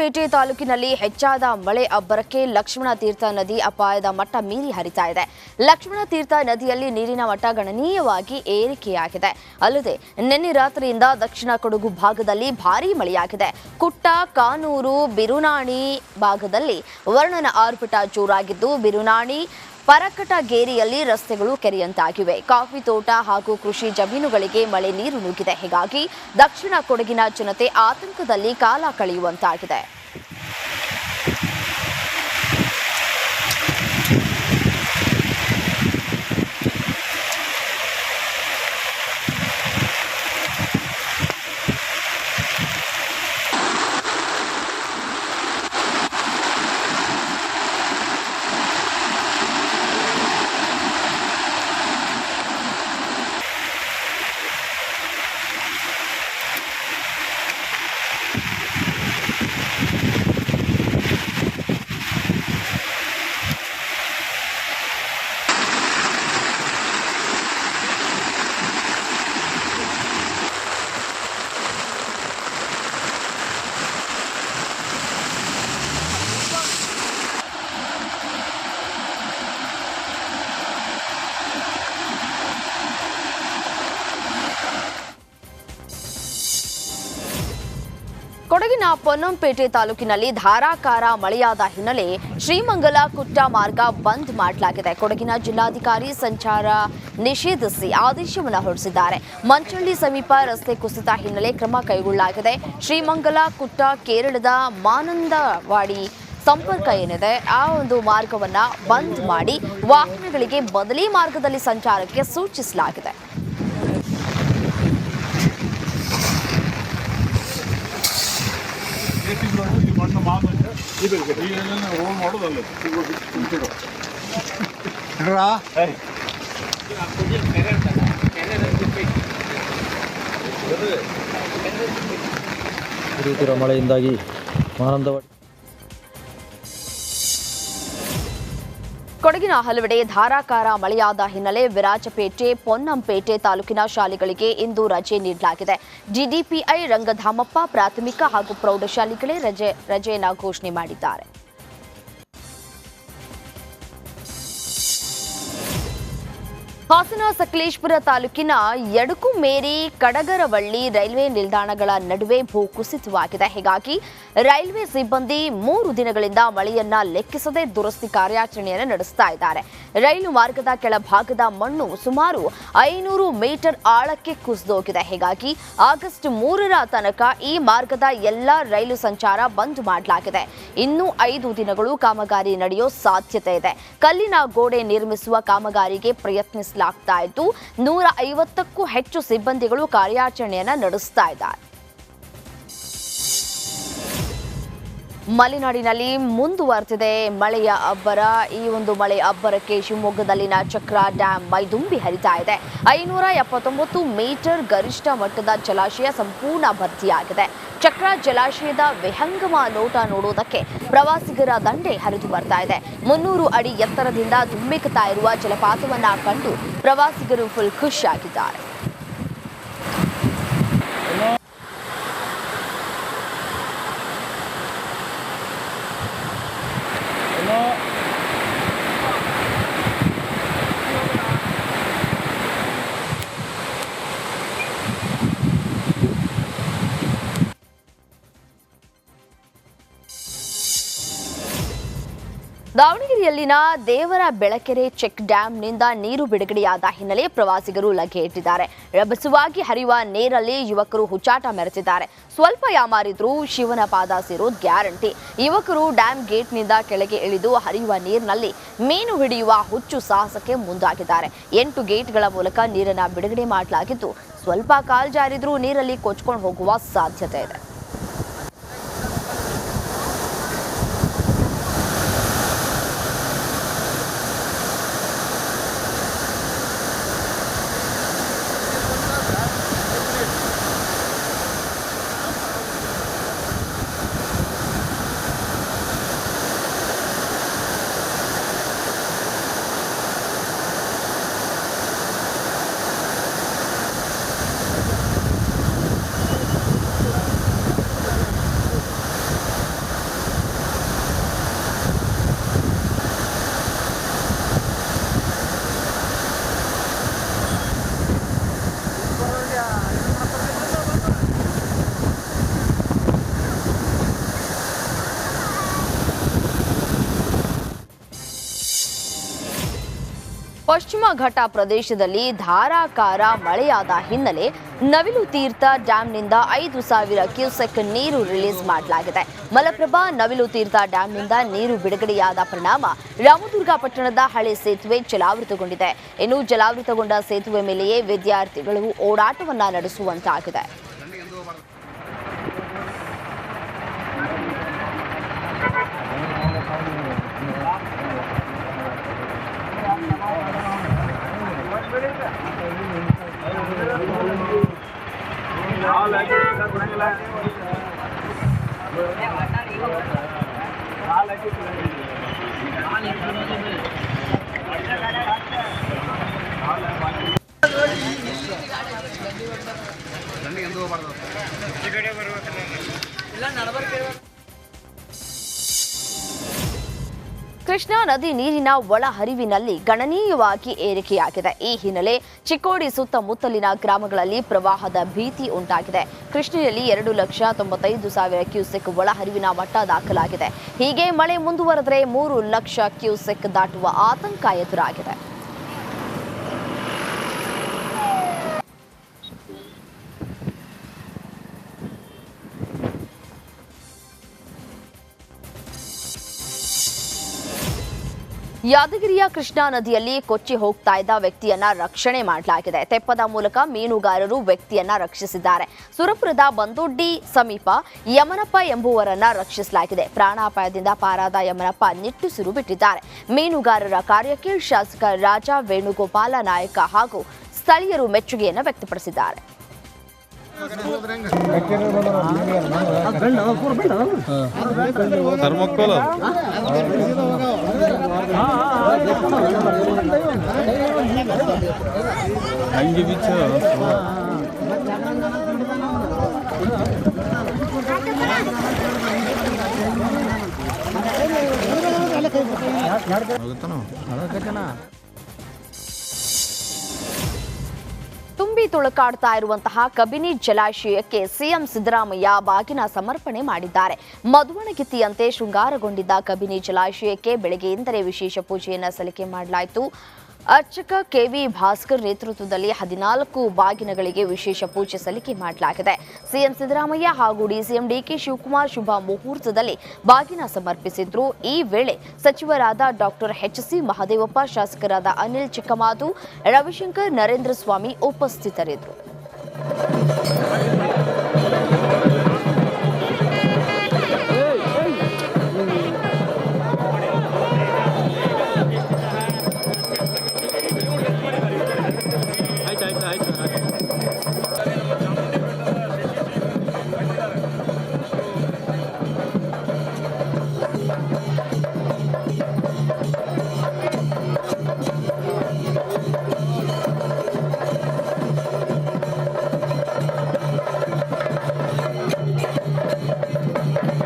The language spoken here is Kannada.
ಪೊನ್ನಂಪೇಟೆ ತಾಲೂಕಿನಲ್ಲಿ ಹೆಚ್ಚಾದ ಮಳೆ ಅಬ್ಬರಕ್ಕೆ ಲಕ್ಷ್ಮಣ ತೀರ್ಥ ನದಿ ಅಪಾಯದ ಮಟ್ಟ ಮೀರಿ ಹರಿತಾ ಇದೆ. ಲಕ್ಷ್ಮಣ ತೀರ್ಥ ನದಿಯಲ್ಲಿ ನೀರಿನ ಮಟ್ಟ ಗಣನೀಯವಾಗಿ ಏರಿಕೆಯಾಗಿದೆ. ಅಲ್ಲದೆ ನಿನ್ನೆ ರಾತ್ರಿಯಿಂದ ದಕ್ಷಿಣ ಕೊಡಗು ಭಾಗದಲ್ಲಿ ಭಾರೀ ಮಳೆಯಾಗಿದೆ. ಕುಟ್ಟ, ಕಾನೂರು, ಬಿರುನಾಣಿ ಭಾಗದಲ್ಲಿ ವರ್ಣನ ಆರ್ಭಟ ಜೋರಾಗಿದ್ದು, ಬಿರುನಾಣಿ ಪರಕಟಗೇರಿಯಲ್ಲಿ ರಸ್ತೆಗಳು ಕೆರೆಯಂತಾಗಿವೆ. ಕಾಫಿ ತೋಟ ಹಾಗೂ ಕೃಷಿ ಜಮೀನುಗಳಿಗೆ ಮಳೆ ನೀರು ನುಗ್ಗಿದೆ. ಹೀಗಾಗಿ ದಕ್ಷಿಣ ಕೊಡಗಿನ ಜನತೆ ಆತಂಕದಲ್ಲಿ ಕಾಲ ಕಳೆಯುವಂತಾಗಿದೆ. ಕೊಡಗಿನ ಪೊನ್ನಂಪೇಟೆ ತಾಲೂಕಿನಲ್ಲಿ ಧಾರಾಕಾರ ಮಳೆಯಾದ ಹಿನ್ನೆಲೆ ಶ್ರೀಮಂಗಲ ಕುಟ್ಟ ಮಾರ್ಗ ಬಂದ್ ಮಾಡಲಾಗಿದೆ. ಕೊಡಗಿನ ಜಿಲ್ಲಾಧಿಕಾರಿ ಸಂಚಾರ ನಿಷೇಧಿಸಿ ಆದೇಶವನ್ನು ಹೊರಡಿಸಿದ್ದಾರೆ. ಮಂಚಳ್ಳಿ ಸಮೀಪ ರಸ್ತೆ ಕುಸಿತ ಹಿನ್ನೆಲೆ ಕ್ರಮ ಕೈಗೊಳ್ಳಲಾಗಿದೆ. ಶ್ರೀಮಂಗಲ ಕುಟ್ಟ ಕೇರಳದ ಮಾನಂದವಾಡಿ ಸಂಪರ್ಕ ಏನಿದೆ ಆ ಒಂದು ಮಾರ್ಗವನ್ನ ಬಂದ್ ಮಾಡಿ ವಾಹನಗಳಿಗೆ ಬದಲಿ ಮಾರ್ಗದಲ್ಲಿ ಸಂಚಾರಕ್ಕೆ ಸೂಚಿಸಲಾಗಿದೆ. ಮಳೆಯಿಂದಾಗಿ ಮಾನಂದವಾಡಿ ಕೊಡಗಿನ ಹಲವೆಡೆ ಧಾರಾಕಾರ ಮಳೆಯಾದ ಹಿನ್ನೆಲೆ ವಿರಾಜಪೇಟೆ, ಪೊನ್ನಂಪೇಟೆ ತಾಲೂಕಿನ ಶಾಲೆಗಳಿಗೆ ಇಂದು ರಜೆ ನೀಡಲಾಗಿದೆ. ಡಿಡಿಪಿಐ ರಂಗಧಾಮಪ್ಪ ಪ್ರಾಥಮಿಕ ಹಾಗೂ ಪ್ರೌಢಶಾಲೆಗಳೇ ರಜೆಯನ್ನು ಘೋಷಣೆ ಮಾಡಿದ್ದಾರೆ. ಹಾಸನ ಸಕಲೇಶಪುರ ತಾಲೂಕಿನ ಯಡಕುಮೇರಿ, ಕಡಗರವಳ್ಳಿ ರೈಲ್ವೆ ನಿಲ್ದಾಣಗಳ ನಡುವೆ ಭೂಕುಸಿತವಾಗಿದೆ. ಹೀಗಾಗಿ ರೈಲ್ವೆ ಸಿಬ್ಬಂದಿ 3 ದಿನಗಳಿಂದ ಮಳೆಯನ್ನ ಲೆಕ್ಕಿಸದೆ ದುರಸ್ತಿ ಕಾರ್ಯಾಚರಣೆಯನ್ನು ನಡೆಸ್ತಾ ಇದ್ದಾರೆ. ರೈಲು ಮಾರ್ಗದ ಕೆಳಭಾಗದ ಮಣ್ಣು ಸುಮಾರು 500 ಮೀಟರ್ ಆಳಕ್ಕೆ ಕುಸಿದೋಗಿದೆ. ಹೀಗಾಗಿ ಆಗಸ್ಟ್ 3ರ ತನಕ ಈ ಮಾರ್ಗದ ಎಲ್ಲ ರೈಲು ಸಂಚಾರ ಬಂದ್ ಮಾಡಲಾಗಿದೆ. ಇನ್ನು 5 ದಿನಗಳು ಕಾಮಗಾರಿ ನಡೆಯೋ ಸಾಧ್ಯತೆ ಇದೆ. ಕಲ್ಲಿನ ಗೋಡೆ ನಿರ್ಮಿಸುವ ಕಾಮಗಾರಿಗೆ ಪ್ರಯತ್ನಿಸಲಾಗಿದೆ. 150ಕ್ಕೂ ಹೆಚ್ಚು ಸಿಬ್ಬಂದಿಗಳು ಕಾರ್ಯಾಚರಣೆಯನ್ನು ನಡೆಸ್ತಾ ಇದ್ದಾರೆ. ಮಲೆನಾಡಿನಲ್ಲಿ ಮುಂದುವರೆದಿದೆ ಮಳೆಯ ಅಬ್ಬರ. ಈ ಒಂದು ಮಳೆ ಅಬ್ಬರಕ್ಕೆ ಶಿವಮೊಗ್ಗದಲ್ಲಿನ ಚಕ್ರ ಡ್ಯಾಂ ಮೈದುಂಬಿ ಹರಿತಾ ಇದೆ. 579 ಮೀಟರ್ ಗರಿಷ್ಠ ಮಟ್ಟದ ಜಲಾಶಯ ಸಂಪೂರ್ಣ ಭರ್ತಿಯಾಗಿದೆ. ಚಕ್ರ ಜಲಾಶಯದ ವಿಹಂಗಮ ನೋಟ ನೋಡುವುದಕ್ಕೆ ಪ್ರವಾಸಿಗರ ದಂಡೆ ಹರಿದು ಬರ್ತಾ ಇದೆ. 300 ಅಡಿ ಎತ್ತರದಿಂದ ಧುಮ್ಮಿಕ್ತಾ ಇರುವ ಜಲಪಾತವನ್ನ ಕಂಡು ಪ್ರವಾಸಿಗರು ಫುಲ್ ಖುಷಿಯಾಗಿದ್ದಾರೆ. ದಾವಣಗೆರೆಯಲ್ಲಿನ ದೇವರ ಬೆಳಕೆರೆ ಚೆಕ್ ಡ್ಯಾಂನಿಂದ ನೀರು ಬಿಡುಗಡೆಯಾದ ಹಿನ್ನೆಲೆ ಪ್ರವಾಸಿಗರು ಲಗ್ಗೆ ಇಟ್ಟಿದ್ದಾರೆ. ರಭಸವಾಗಿ ಹರಿಯುವ ನೀರಲ್ಲಿ ಯುವಕರು ಹುಚ್ಚಾಟ ಮೆರೆದಿದ್ದಾರೆ. ಸ್ವಲ್ಪ ಯಾಮಾರಿದ್ರೂ ಶಿವನ ಪಾದ ಸೇರೋದು ಗ್ಯಾರಂಟಿ. ಯುವಕರು ಡ್ಯಾಂ ಗೇಟ್ನಿಂದ ಕೆಳಗೆ ಇಳಿದು ಹರಿಯುವ ನೀರಿನಲ್ಲಿ ಮೀನು ಹಿಡಿಯುವ ಹುಚ್ಚು ಸಾಹಸಕ್ಕೆ ಮುಂದಾಗಿದ್ದಾರೆ. 8 ಗೇಟ್ಗಳ ಮೂಲಕ ನೀರನ್ನು ಬಿಡುಗಡೆ ಮಾಡಲಾಗಿದ್ದು, ಸ್ವಲ್ಪ ಕಾಲ್ ಜಾರಿದ್ರೂ ನೀರಲ್ಲಿ ಕೊಚ್ಕೊಂಡು ಹೋಗುವ ಸಾಧ್ಯತೆ ಇದೆ. ಪಶ್ಚಿಮ ಘಟ್ಟ ಪ್ರದೇಶದಲ್ಲಿ ಧಾರಾಕಾರ ಮಳೆಯಾದ ಹಿನ್ನೆಲೆ ನವಿಲು ತೀರ್ಥ ಡ್ಯಾಂನಿಂದ 5,000 ಕ್ಯೂಸೆಕ್ ನೀರು ರಿಲೀಸ್ ಮಾಡಲಾಗಿದೆ. ಮಲಪ್ರಭಾ ನವಿಲು ತೀರ್ಥ ಡ್ಯಾಂನಿಂದ ನೀರು ಬಿಡುಗಡೆಯಾದ ಪರಿಣಾಮ ರಾಮದುರ್ಗ ಪಟ್ಟಣದ ಹಳೆ ಸೇತುವೆ ಜಲಾವೃತಗೊಂಡಿದೆ. ಇನ್ನು ಜಲಾವೃತಗೊಂಡ ಸೇತುವೆ ಮೇಲೆಯೇ ವಿದ್ಯಾರ್ಥಿಗಳು ಓಡಾಟವನ್ನ ನಡೆಸುವಂತಾಗಿದೆ. ಕೃಷ್ಣಾ ನದಿ ನೀರಿನ ಒಳಹರಿವಿನಲ್ಲಿ ಗಣನೀಯವಾಗಿ ಏರಿಕೆಯಾಗಿದೆ. ಈ ಹಿನ್ನೆಲೆ ಚಿಕ್ಕೋಡಿ ಸುತ್ತಮುತ್ತಲಿನ ಗ್ರಾಮಗಳಲ್ಲಿ ಪ್ರವಾಹದ ಭೀತಿ ಉಂಟಾಗಿದೆ. ಕೃಷ್ಣೆಯಲ್ಲಿ 2,95,000 ಕ್ಯೂಸೆಕ್ ಒಳಹರಿವಿನ ಮಟ್ಟ ದಾಖಲಾಗಿದೆ. ಹೀಗೆ ಮಳೆ ಮುಂದುವರೆದರೆ 3 ಲಕ್ಷ ಕ್ಯೂಸೆಕ್ ದಾಟುವ ಆತಂಕ ಎದುರಾಗಿದೆ. ಯಾದಗಿರಿಯ ಕೃಷ್ಣಾ ನದಿಯಲ್ಲಿ ಕೊಚ್ಚಿ ಹೋಗ್ತಾ ಇದ್ದ ವ್ಯಕ್ತಿಯನ್ನ ರಕ್ಷಣೆ ಮಾಡಲಾಗಿದೆ. ತೆಪ್ಪದ ಮೂಲಕ ಮೀನುಗಾರರು ವ್ಯಕ್ತಿಯನ್ನ ರಕ್ಷಿಸಿದ್ದಾರೆ. ಸುರಪುರದ ಬಂದೊಡ್ಡಿ ಸಮೀಪ ಯಮನಪ್ಪ ಎಂಬುವರನ್ನ ರಕ್ಷಿಸಲಾಗಿದೆ. ಪ್ರಾಣಾಪಾಯದಿಂದ ಪಾರಾದ ಯಮನಪ್ಪ ನಿಟ್ಟುಸಿರು ಬಿಟ್ಟಿದ್ದಾರೆ. ಮೀನುಗಾರರ ಕಾರ್ಯಕ್ಕೆ ಶಾಸಕ ರಾಜ ವೇಣುಗೋಪಾಲ ನಾಯಕ ಹಾಗೂ ಸ್ಥಳೀಯರು ಮೆಚ್ಚುಗೆಯನ್ನು ವ್ಯಕ್ತಪಡಿಸಿದ್ದಾರೆ. ತುಂಬಿ ತುಳುಕಾಡ್ತಾ ಇರುವಂತಹ ಕಬಿನಿ ಜಲಾಶಯಕ್ಕೆ ಸಿಎಂ ಸಿದ್ದರಾಮಯ್ಯ ಬಾಗಿನ ಸಮರ್ಪಣೆ ಮಾಡಿದ್ದಾರೆ. ಮಧುವಣಗಿತ್ತಿಯಂತೆ ಶೃಂಗಾರಗೊಂಡಿದ್ದ ಕಬಿನಿ ಜಲಾಶಯಕ್ಕೆ ಬೆಳಗ್ಗೆಯಿಂದಲೇ ವಿಶೇಷ ಪೂಜೆಯನ್ನು ಸಲ್ಲಿಕೆ ಮಾಡಲಾಯಿತು. ಅರ್ಚಕ ಕೆವಿ ಭಾಸ್ಕರ್ ನೇತೃತ್ವದಲ್ಲಿ 14 ಬಾಗಿನಗಳಿಗೆ ವಿಶೇಷ ಪೂಜೆ ಸಲ್ಲಿಕೆ ಮಾಡಲಾಗಿದೆ. ಸಿಎಂ ಸಿದ್ದರಾಮಯ್ಯ ಹಾಗೂ ಡಿಸಿಎಂ ಡಿಕೆ ಶಿವಕುಮಾರ್ ಶುಭ ಮುಹೂರ್ತದಲ್ಲಿ ಬಾಗಿನ ಸಮರ್ಪಿಸಿದ್ರು. ಈ ವೇಳೆ ಸಚಿವರಾದ ಡಾಕ್ಟರ್ ಎಚ್.ಸಿ. ಮಹದೇವಪ್ಪ, ಶಾಸಕರಾದ ಅನಿಲ್ ಚಿಕ್ಕಮಾದು, ರವಿಶಂಕರ್, ನರೇಂದ್ರ ಸ್ವಾಮಿ ಉಪಸ್ಥಿತರಿದ್ದರು.